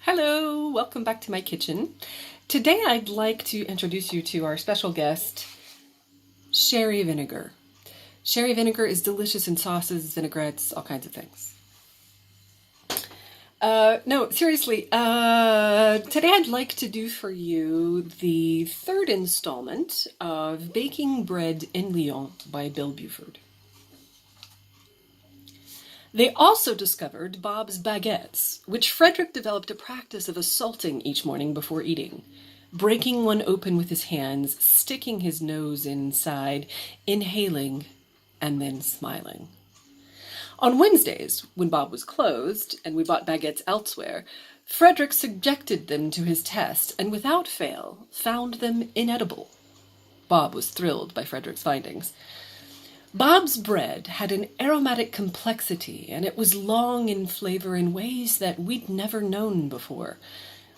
Hello, welcome back to my kitchen. Today I'd like to introduce you to our special guest, sherry vinegar. Sherry vinegar is delicious in sauces, vinaigrettes, all kinds of things. No, seriously, today I'd like to do for you the third installment of Baking Bread in Lyon by Bill Buford. They also discovered Bob's baguettes, which Frederick developed a practice of assaulting each morning before eating, breaking one open with his hands, sticking his nose inside, inhaling, and then smiling. On Wednesdays, when Bob was closed and we bought baguettes elsewhere, Frederick subjected them to his test and without fail found them inedible. Bob was thrilled by Frederick's findings. Bob's bread had an aromatic complexity, and it was long in flavor in ways that we'd never known before.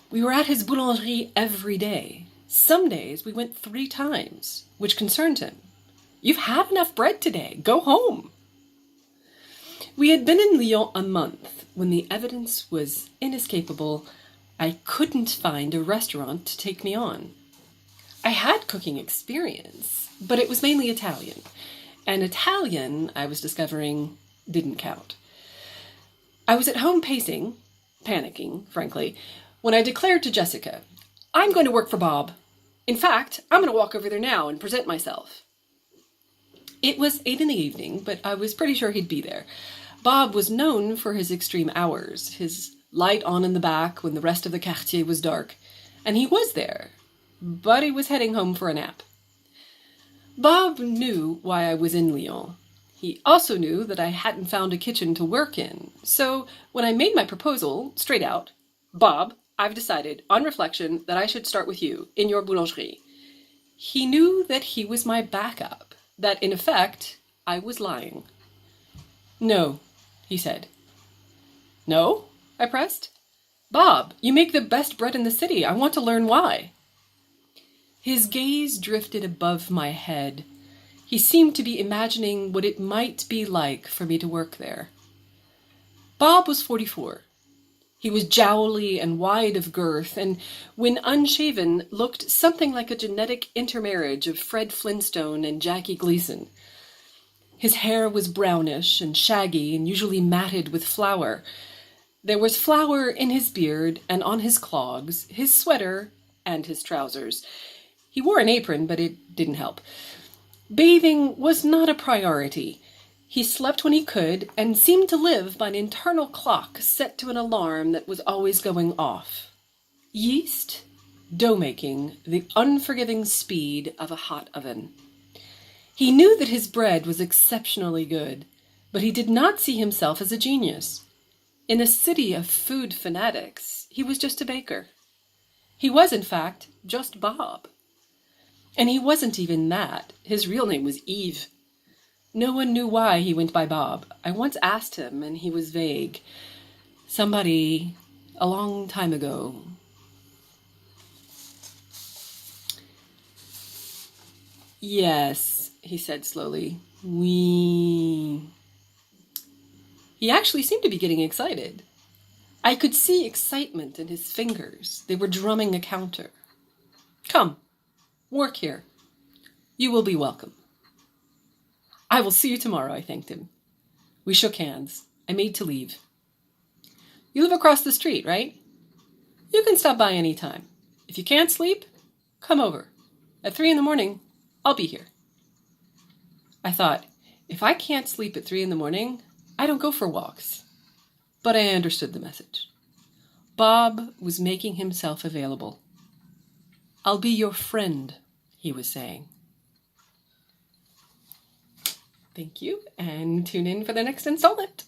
We were at his boulangerie every day. Some days we went 3 times, which concerned him. "You've had enough bread today. Go home." We had been in Lyon a month when the evidence was inescapable. I couldn't find a restaurant to take me on. I had cooking experience, but it was mainly Italian. And Italian, I was discovering, didn't count. I was at home pacing, panicking, frankly, when I declared to Jessica, "I'm going to work for Bob. In fact, I'm going to walk over there now and present myself." It was 8 in the evening, but I was pretty sure he'd be there. Bob was known for his extreme hours, his light on in the back when the rest of the quartier was dark, and he was there, but he was heading home for a nap. Bob knew why I was in Lyon. He also knew that I hadn't found a kitchen to work in. So when I made my proposal, straight out, "Bob, I've decided, on reflection, that I should start with you, in your boulangerie," he knew that he was my backup, that in effect, I was lying. "No," he said. "No?" I pressed. "Bob, you make the best bread in the city. I want to learn why." His gaze drifted above my head. He seemed to be imagining what it might be like for me to work there. Bob was 44. He was jowly and wide of girth, and when unshaven, looked something like a genetic intermarriage of Fred Flintstone and Jackie Gleason. His hair was brownish and shaggy and usually matted with flour. There was flour in his beard and on his clogs, his sweater, and his trousers. He wore an apron, but it didn't help. Bathing was not a priority. He slept when he could and seemed to live by an internal clock set to an alarm that was always going off. Yeast, dough making, the unforgiving speed of a hot oven. He knew that his bread was exceptionally good, but he did not see himself as a genius. In a city of food fanatics, he was just a baker. He was, in fact, just Bob. And he wasn't even that. His real name was Yves. No one knew why he went by Bob. I once asked him, and he was vague. Somebody, a long time ago. "Yes," he said slowly. "Oui." He actually seemed to be getting excited. I could see excitement in his fingers. They were drumming a counter. "Come. Work here. You will be welcome." "I will see you tomorrow," I thanked him. We shook hands. I made to leave. "You live across the street, right? You can stop by any time. If you can't sleep, come over. At 3 in the morning, I'll be here." I thought, if I can't sleep at 3 in the morning, I don't go for walks. But I understood the message. Bob was making himself available. "I'll be your friend," he was saying. Thank you, and tune in for the next installment.